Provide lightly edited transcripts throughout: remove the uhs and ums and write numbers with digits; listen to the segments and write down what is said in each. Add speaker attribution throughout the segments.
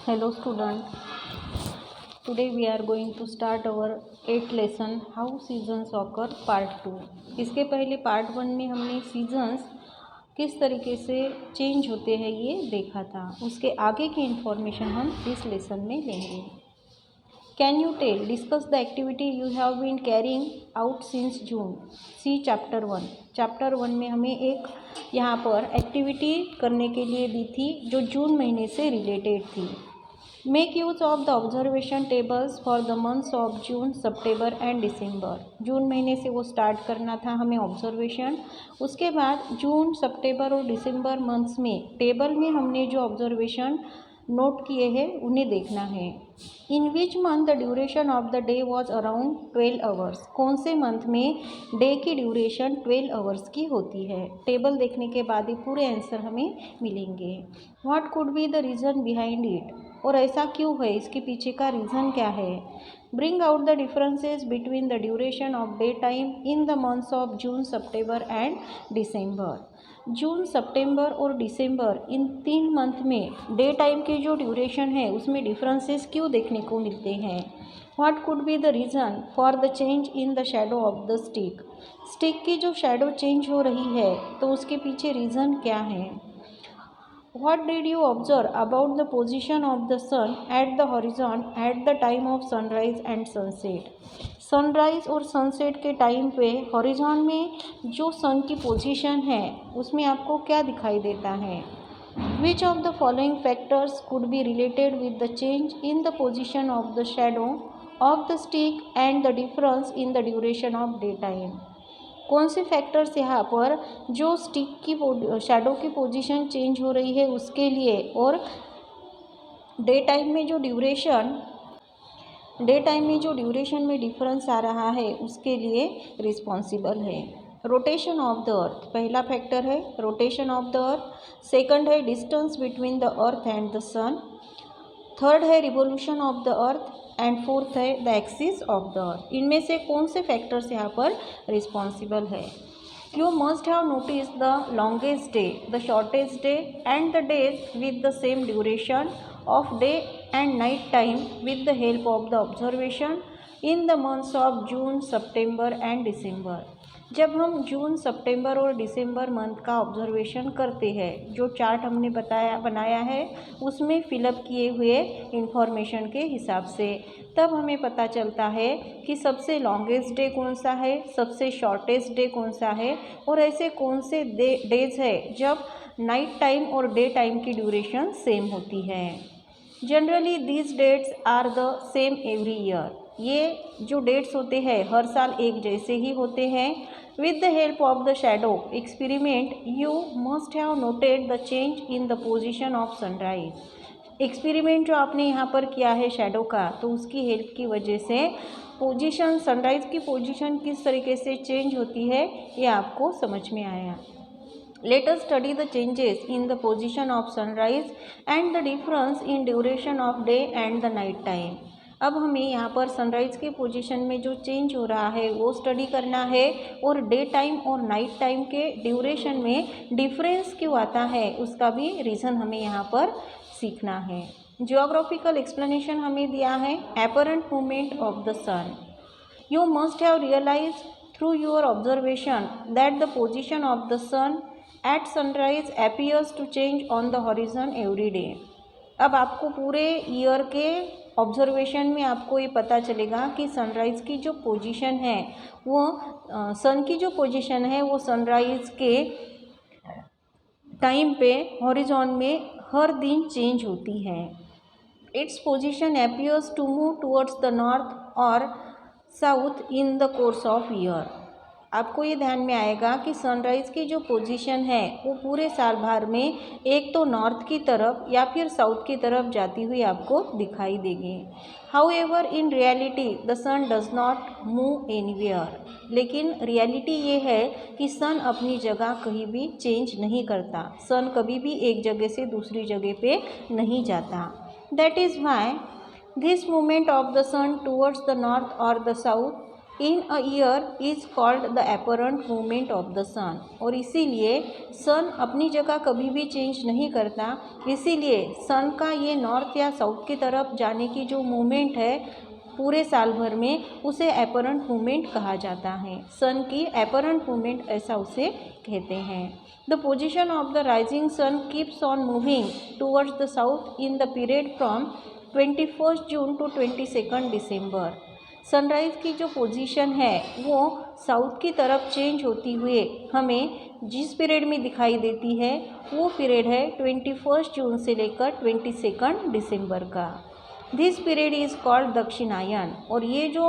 Speaker 1: Hello student, today we are going to start our 8th lesson how seasons occur part 2। इसके पहले part 1 में हमने seasons किस तरीके से चेंज होते हैं ये देखा था। उसके आगे की इन्फॉर्मेशन हम इस लेसन में लेंगे। Can you tell discuss the activity you have been carrying out since June. See chapter 1। Chapter 1 में हमें एक यहाँ पर एक्टिविटी करने के लिए दी थी जो जून महीने से रिलेटेड थी। Make use of the observation tables for the months of June, September and December. जून महीने से वो स्टार्ट करना था हमें ऑब्जर्वेशन। उसके बाद जून, सितंबर और दिसंबर मंथ्स में टेबल में हमने जो ऑब्जर्वेशन नोट किए हैं उन्हें देखना है। In which month the duration of the day was around 12 hours. कौन से मंथ में डे की ड्यूरेशन 12 आवर्स की होती है। टेबल देखने के बाद ही पूरे आंसर हमें मिलेंगे। What could be the reason behind it. और ऐसा क्यों है, इसके पीछे का रीज़न क्या है। Bring out the differences between the duration of day time in the months of June, September and December. जून, सितंबर और दिसंबर इन 3 मंथ में डे टाइम की जो ड्यूरेशन है उसमें डिफरेंसेस क्यों देखने को मिलते हैं। What could be the reason for the change in the shadow of the stick. Stick की जो शेडो चेंज हो रही है तो उसके पीछे रीज़न क्या है। What did you observe about the position of the sun at the horizon at the time of sunrise and sunset? Sunrise और सनसेट के टाइम पे हॉरिजॉन में जो सन की पोजीशन है उसमें आपको क्या दिखाई देता है। Which of the following factors could be related with the change in the position of the shadow of the stick and the difference in the duration of daytime? कौन से फैक्टर्स यहाँ पर जो स्टिक की शैडो की position change हो रही है उसके लिए और डे टाइम में जो ड्यूरेशन में डिफरेंस आ रहा है उसके लिए रिस्पॉन्सिबल है। रोटेशन ऑफ द अर्थ पहला फैक्टर है, rotation of the earth. Second है distance between the earth and the sun. Third है revolution of the earth and fourth है the axis of the earth. इनमें से कौन से फैक्टर्स यहाँ पर रिस्पॉन्सिबल है। You must have notice the longest day, the shortest day and the days with the same duration of day and night time with the help of the observation in the months of June, September and December. जब हम जून, सितंबर और दिसंबर month का observation करते हैं, जो chart हमने बनाया है उसमें फिलअप किए हुए इंफॉर्मेशन के हिसाब से, तब हमें पता चलता है कि सबसे लॉन्गेस्ट डे कौन सा है, सबसे शॉर्टेस्ट डे कौन सा है और ऐसे कौन से डेज है जब नाइट टाइम और डे टाइम की ड्यूरेशन सेम होती है। Generally these dates are the same every year. ये जो डेट्स होते हैं हर साल एक जैसे ही होते हैं। With the help of the shadow experiment you must have noted the change in the position of sunrise. Experiment जो आपने यहाँ पर किया है शैडो का, तो उसकी हेल्प की वजह से पोजीशन, सनराइज की पोजीशन किस तरीके से चेंज होती है ये आपको समझ में आया। Let us study the changes in the position of sunrise and the difference in duration of day and the night time। अब हमें यहाँ पर सनराइज़ के पोजीशन में जो चेंज हो रहा है वो स्टडी करना है और डे टाइम और नाइट टाइम के ड्यूरेशन में डिफरेंस क्यों आता है उसका भी रीज़न हमें यहाँ पर सीखना है। जियोग्राफिकल एक्सप्लेनेशन हमें दिया है। Apparent movement of the sun. You must have realise through your observation that the position of the sun at sunrise appears to change on the horizon every day. अब आपको पूरे ईयर के observation में आपको ये पता चलेगा कि सनराइज़ की जो पोजीशन है वो सन की जो पोजीशन है वो सनराइज़ के टाइम पे हॉरिजॉन में हर दिन चेंज होती है। Its position appears to move towards the north और south in the course of year. आपको ये ध्यान में आएगा कि सनराइज़ की जो पोजीशन है वो पूरे साल भर में एक तो नॉर्थ की तरफ या फिर साउथ की तरफ जाती हुई आपको दिखाई देगी। However in reality the sun does not move anywhere. लेकिन रियलिटी ये है कि सन अपनी जगह कहीं भी चेंज नहीं करता। सन कभी भी एक जगह से दूसरी जगह पे नहीं जाता। That is why this movement of the sun towards the north और the south in a year is called the apparent movement of the sun. और इसीलिए सन अपनी जगह कभी भी चेंज नहीं करता, इसीलिए सन का ये नॉर्थ या साउथ की तरफ जाने की जो मूवमेंट है पूरे साल भर में, उसे अपरेंट मूवमेंट कहा जाता है। सन की अपरेंट मूवमेंट ऐसा उसे कहते हैं। The position of the rising sun keeps on moving towards the south in the period from 21 June to 22 December. Sunrise की जो पोजीशन है वो साउथ की तरफ चेंज होती हुए हमें जिस पीरियड में दिखाई देती है वो पीरियड है 21 जून से लेकर 22 दिसंबर का। दिस पीरियड इज़ कॉल्ड दक्षिणायन। और ये जो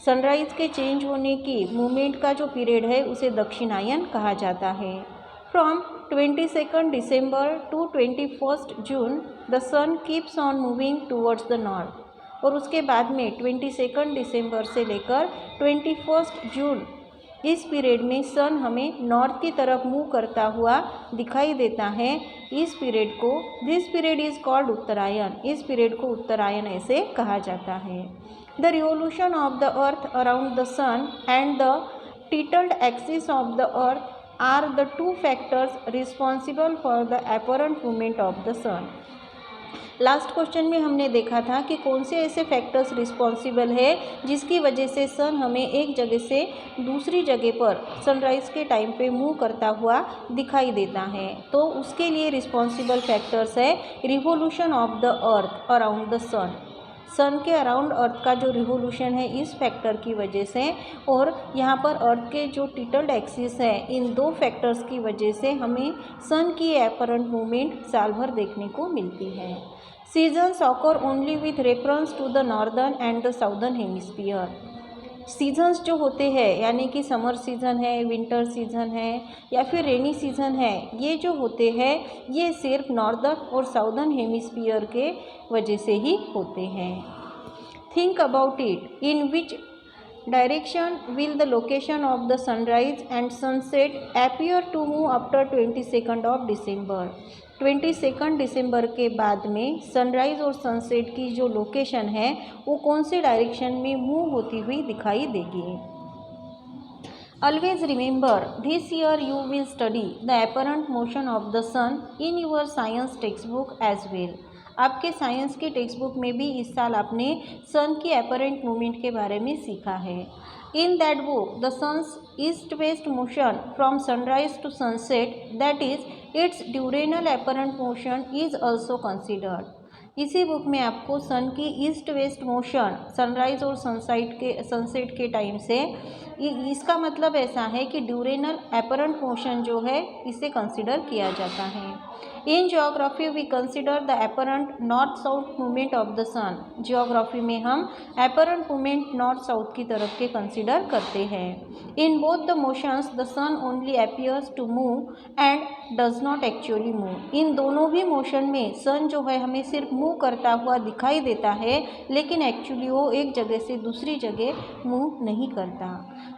Speaker 1: सनराइज़ के चेंज होने की मूवमेंट का जो पीरियड है उसे दक्षिणायन कहा जाता है। From 22 December to 21 June the sun keeps on moving towards the north. और उसके बाद में 22 दिसंबर से लेकर 21 जून इस पीरियड में सन हमें नॉर्थ की तरफ मूव करता हुआ दिखाई देता है। इस पीरियड को this period is called Uttarayan. इस पीरियड को उत्तरायण ऐसे कहा जाता है। The revolution of the earth around the sun and the tilted axis of the earth are the two factors responsible for the apparent movement of the sun. Last question में हमने देखा था कि कौन से ऐसे फैक्टर्स रिस्पॉन्सिबल है जिसकी वजह से सन हमें एक जगह से दूसरी जगह पर सनराइज़ के टाइम पे मूव करता हुआ दिखाई देता है। तो उसके लिए रिस्पॉन्सिबल फैक्टर्स है revolution of the earth around the sun. Sun के अराउंड अर्थ का जो रिवोल्यूशन है इस फैक्टर की वजह से, और यहाँ पर अर्थ के जो टिल्टेड एक्सिस है, इन दो फैक्टर्स की वजह से हमें सन की अपरेंट मूवमेंट साल भर देखने को मिलती है। Seasons occur only with reference to the northern and the southern hemisphere. Seasons जो होते हैं यानी कि समर सीज़न है, विंटर सीज़न है या फिर रेनी सीज़न है, ये जो होते हैं ये सिर्फ नॉर्दर्न और साउदर्न हेमिस्फीयर के वजह से ही होते हैं। Think about it, in which direction will the location of the sunrise and sunset appear to move after 22 December. 22 दिसंबर के बाद में सनराइज़ और सनसेट की जो लोकेशन है वो कौन से डायरेक्शन में मूव होती हुई दिखाई देगी। Always remember this year you will study the apparent motion of the sun in your science textbook as well. आपके साइंस की टेक्स्ट बुक में भी इस साल आपने सन की अपरेंट मूवमेंट के बारे में सीखा है। In that book the sun's east west motion from sunrise to sunset, that is its diurnal apparent motion is also considered. इसी बुक में आपको सन की ईस्ट वेस्ट मोशन सनराइज और सनसेट के टाइम से, इसका मतलब ऐसा है कि ड्यूरेनल अपरेंट मोशन जो है इसे कंसिडर किया जाता है। In geography we consider the apparent north south movement of the sun. Geography में हम अपरेंट मूवमेंट नॉर्थ साउथ की तरफ के कंसिडर करते हैं। In both the motions the sun only appears to move and does not actually move. इन दोनों भी मोशन में सन जो है हमें सिर्फ मूव करता हुआ दिखाई देता है, लेकिन एक्चुअली वो एक जगह से दूसरी जगह मूव नहीं करता।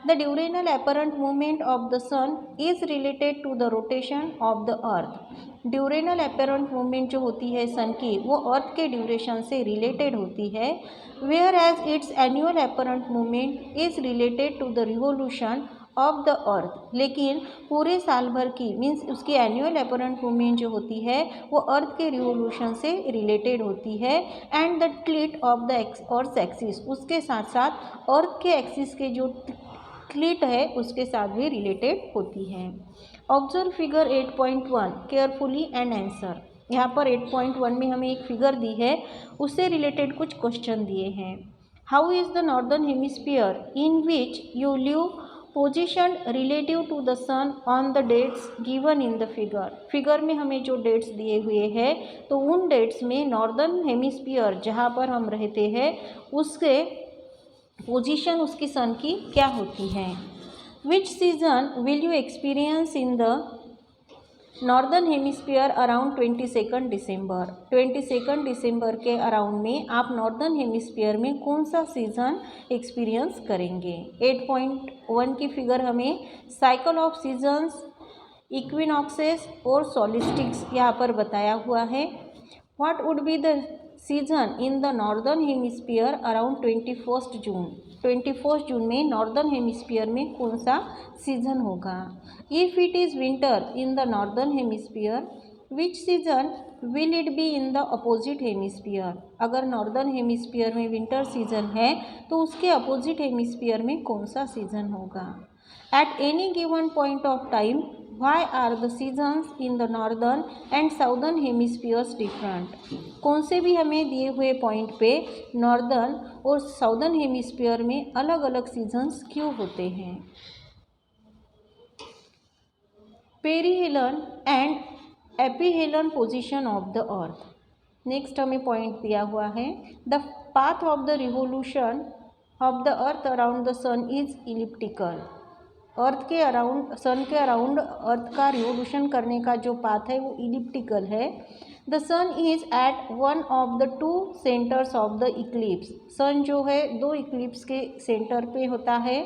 Speaker 1: The diurnal apparent movement of the sun is related to the rotation of the earth. Diurnal apparent movement जो होती है सन की वो अर्थ के ड्यूरेशन से रिलेटेड होती है, whereas its annual apparent movement is related to the revolution of the earth. लेकिन पूरे साल भर की मीन्स उसकी एनुअल अपरेंट मूवमेंट जो होती है वो अर्थ के रिवोल्यूशन से रिलेटेड होती है। And the tilt of the earth axis, उसके साथ साथ अर्थ के एक्सिस के जो टिल्ट है उसके साथ भी रिलेटेड होती है। Observe figure 8.1 carefully and answer. यहाँ पर 8.1 में हमें एक फिगर दी है, उससे रिलेटेड कुछ क्वेश्चन दिए हैं। How is the northern hemisphere in which you live position relative to the sun on the dates given in the figure. Figure में हमें जो डेट्स दिए हुए हैं तो उन डेट्स में नॉर्दर्न हेमिस्फीयर जहाँ पर हम रहते हैं उसके पोजीशन उसकी सन की क्या होती है। विच season will you experience in the northern hemisphere around 22 December. 22 दिसंबर के अराउंड में आप नॉर्दर्न हेमिस्फीयर में कौन सा सीज़न एक्सपीरियंस करेंगे। 8.1 की फिगर हमें साइकिल ऑफ सीजन्स, इक्विनॉक्सेस और सोलिस्टिक्स यहाँ पर बताया हुआ है। What would be the season in the northern hemisphere around 21 जून। 21 जून में नॉर्दर्न हेमिस्फीयर में कौन सा सीजन होगा? If it is winter in the northern hemisphere, which season will it be in the opposite hemisphere? अगर नॉर्दर्न हेमिस्फीयर में winter season है तो उसके अपोजिट हेमिस्फीयर में कौन सा सीजन होगा? At any given point of time, why are the seasons in the northern and southern hemispheres different? कौन से भी हमें दिए हुए पॉइंट पे नॉर्दर्न और साउदर्न हेमिस्फीयर में अलग अलग सीजन्स क्यों होते हैं? Perihelion and aphelion position of the earth. Next हमें पॉइंट दिया हुआ है, the path of the revolution of the earth around the sun is elliptical. Earth के अराउंड, सन के अराउंड अर्थ का रिवोल्यूशन करने का जो पाथ है वो इलिप्टिकल है। The sun is at one of the two centres of the eclipse. Sun जो है दो इक्लिप्स के सेंटर पे होता है।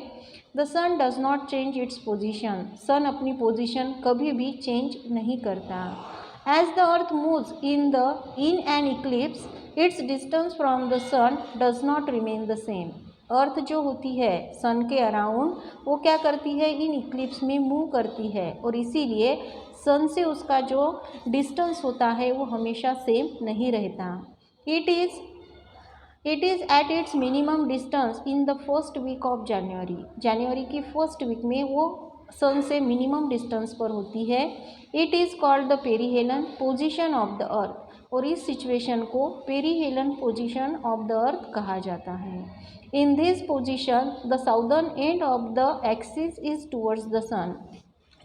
Speaker 1: The sun does not change its position. Sun अपनी पोजिशन कभी भी चेंज नहीं करता। As the earth moves in an eclipse, its distance from the sun does not remain the same. Earth जो होती है सन के अराउंड वो क्या करती है, इन इक्लिप्स में मूव करती है और इसीलिए सन से उसका जो डिस्टेंस होता है वो हमेशा सेम नहीं रहता। It is at its minimum distance in the first week of January. जनवरी की फर्स्ट वीक में वो सन से मिनिमम डिस्टेंस पर होती है। It is called the perihelion position of the earth, और इस सिचुएशन को perihelion position of the earth कहा जाता है। In this position the southern end of the axis is towards the sun.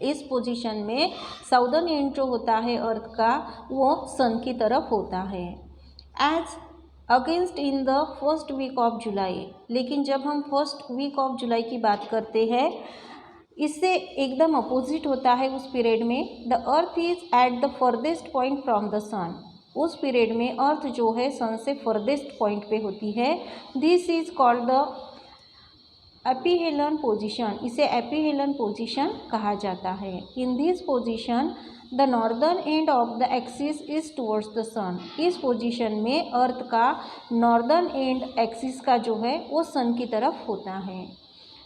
Speaker 1: इस पोजीशन में साउदर्न एंड जो होता है अर्थ का वो सन की तरफ होता है। As against in the first week of July. लेकिन जब हम फर्स्ट वीक ऑफ जुलाई की बात करते हैं, इससे एकदम अपोजिट होता है उस पीरियड में। The earth is at the farthest point from the sun. उस पीरियड में अर्थ जो है सन से फर्देस्ट पॉइंट पे होती है। This is called the aphelion position. इसे एपीहेलन पोजीशन कहा जाता है। In this position the northern end of the axis is towards the sun. इस पोजीशन में अर्थ का नॉर्दर्न एंड एक्सिस का जो है वो सन की तरफ होता है।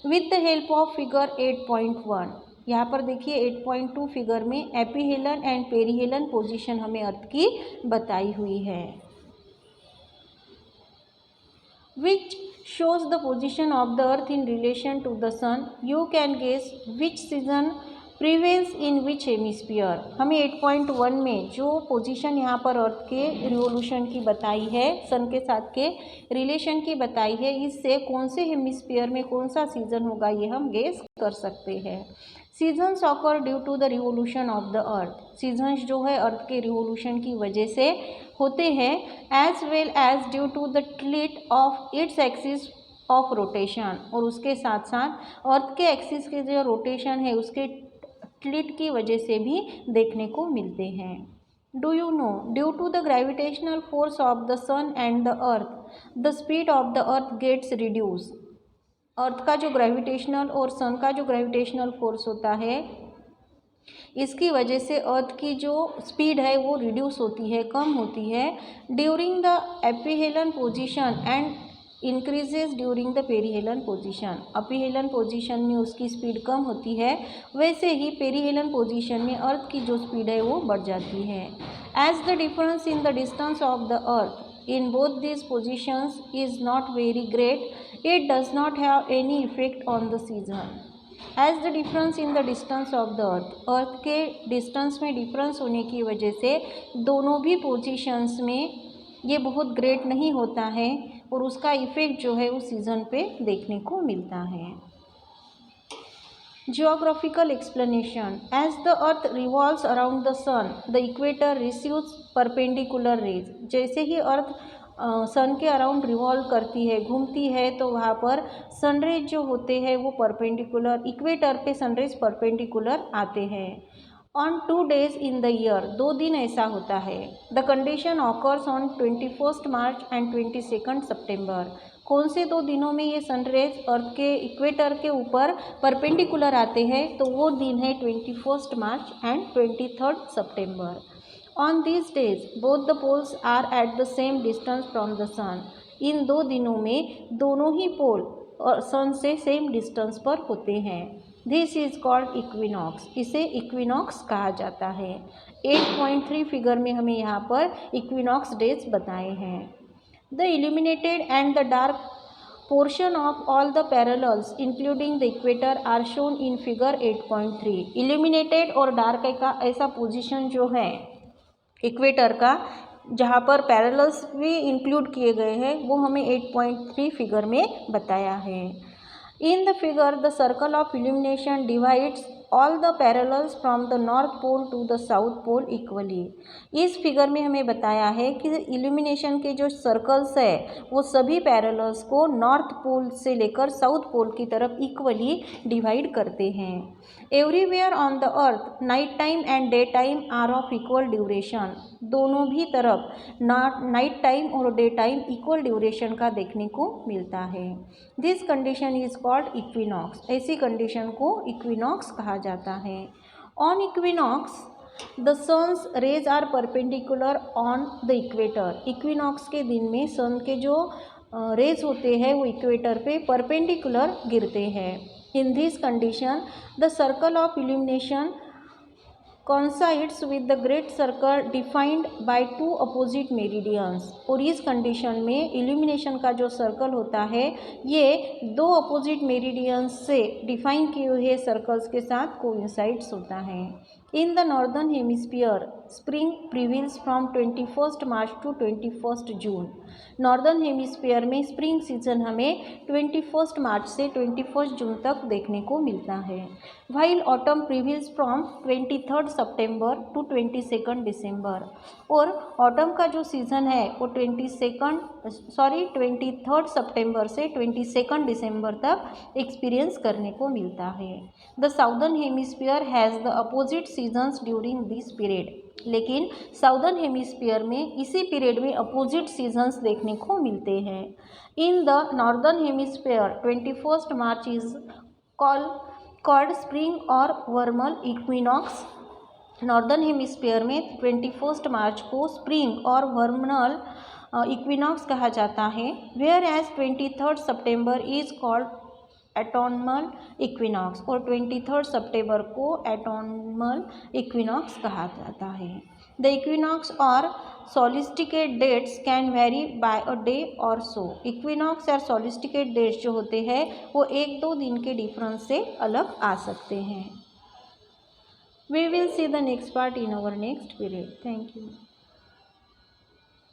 Speaker 1: With the help of figure 8.1, यहाँ पर देखिए 8.2 फिगर में एपीहेलन एंड पेरीहेलन पोजीशन हमें अर्थ की बताई हुई है। विच shows the position of the earth in relation to the sun. You can guess which season prevails in which hemisphere. हमें 8.1 में जो पोजीशन यहाँ पर अर्थ के रिवोल्यूशन की बताई है, सन के साथ के रिलेशन की बताई है, इससे कौन से हेमिस्फीयर में कौन सा सीजन होगा ये हम गेस कर सकते हैं। Seasons occur due to the revolution of the earth. Seasons जो है अर्थ के रिवोल्यूशन की वजह से होते हैं। As well as due to the tilt of its axis of rotation, और उसके साथ साथ अर्थ के एक्सिस के जो रोटेशन है उसके टिल्ट की वजह से भी देखने को मिलते हैं। Do you know, due to the gravitational force of the sun and the earth, the speed of the earth gets reduce. Earth का जो ग्रेविटेशनल और सन का जो ग्रेविटेशनल फोर्स होता है, इसकी वजह से अर्थ की जो स्पीड है वो रिड्यूस होती है, कम होती है during the aphelion position and increases during the perihelion position. Aphelion position में उसकी स्पीड कम होती है, वैसे ही पेरीहेलन पोजीशन में अर्थ की जो स्पीड है वो बढ़ जाती है। As the difference in the distance of the earth in both these positions is not very great, it does not have any effect on the season. As the difference in the distance of the earth के distance में difference होने की वजह से दोनों भी positions में ये बहुत ग्रेट नहीं होता है और उसका इफेक्ट जो है उस सीज़न पे देखने को मिलता है। Geographical explanation. As the earth revolves around the sun, the equator receives perpendicular rays. जैसे ही अर्थ सन के अराउंड रिवॉल्व करती है, घूमती है, तो वहाँ पर सनरेज जो होते हैं वो परपेंडिकुलर, इक्वेटर पे सनरेज परपेंडिकुलर आते हैं। On 2 days in the year, 2 दिन ऐसा होता है। The condition occurs on 21 March and 22 सितंबर। कौन से 2 दिनों में ये सनरेज अर्थ के इक्वेटर के ऊपर परपेंडिकुलर आते हैं, तो वो दिन है 21 मार्च एंड 23 सितंबर। On this days both the poles are at the same distance from the sun. इन 2 दिनों में दोनों ही पोल और सन से सेम डिस्टेंस पर होते हैं। दिस इज कॉल्ड इक्विनॉक्स, इसे इक्विनॉक्स कहा जाता है। 8.3 फिगर में हमें यहाँ पर इक्विनॉक्स डेज बताए हैं। The illuminated and the dark portion of all the parallels including the equator are shown in figure 8.3। illuminated और डार्क का ऐसा पोजीशन जो है इक्वेटर का जहाँ पर पैरेलल्स भी इंक्लूड किए गए हैं वो हमें 8.3 फिगर में बताया है। In the figure the circle of illumination divides all the parallels from the north pole to the south pole equally. इस फिगर में हमें बताया है कि इल्यूमिनेशन के जो सर्कल्स है वो सभी पैरेलल्स को नॉर्थ पोल से लेकर साउथ पोल की तरफ इक्वली डिवाइड करते हैं। Everywhere on the earth night time and day time are of equal duration. दोनों भी तरफ नाइट टाइम और डे टाइम इक्वल ड्यूरेशन का देखने को मिलता है। This condition is called equinox, ऐसी कंडीशन को इक्विनॉक्स कहा जाता है। On equinox the sun's rays are perpendicular on the equator. Equinox के दिन में सन के जो रेज होते हैं वो इक्वेटर पे परपेंडिकुलर गिरते हैं। In this condition the circle of illumination coincides with the great circle defined by two opposite meridians। और इस कंडीशन में इल्यूमिनेशन का जो सर्कल होता है ये दो अपोजिट मेरिडियंस से डिफाइन किए हुए सर्कल्स के साथ कोइंसाइड्स होता है। In the northern hemisphere spring prevails from 21 March to 21 June. Northern hemisphere में स्प्रिंग सीजन हमें 21 मार्च से 21 जून तक देखने को मिलता है। वाइल ऑटम प्रिवील्स फ्रॉम 23 सितंबर टू 22 दिसंबर। और ऑटम का जो सीज़न है वो 23 सितंबर से 22 दिसंबर तक एक्सपीरियंस करने को मिलता है। The southern hemisphere has the opposite seasons during this period. लेकिन साउदर्न हेमिस्फीयर में इसी पीरियड में अपोजिट सीजन्स देखने को मिलते हैं। इन the northern hemisphere 21 March is called spring और वर्मल इक्विनॉक्स। नॉर्दर्न हेमिस्फीयर में 21 मार्च को स्प्रिंग और वर्मल इक्विनॉक्स कहा जाता है। वेयर एज 23 सितंबर इज कॉल्ड एटोनमल इक्विनॉक्स, और 23 सितंबर को एटोनमल इक्विनॉक्स कहा जाता है। द इक्विनॉक्स और solstice dates can vary by a day or so. Equinox और सोलिस्टिकेट डेट्स जो होते हैं वो 1-2 दिन के डिफरेंस से अलग आ सकते हैं। We will see the next part in our next period. Thank you.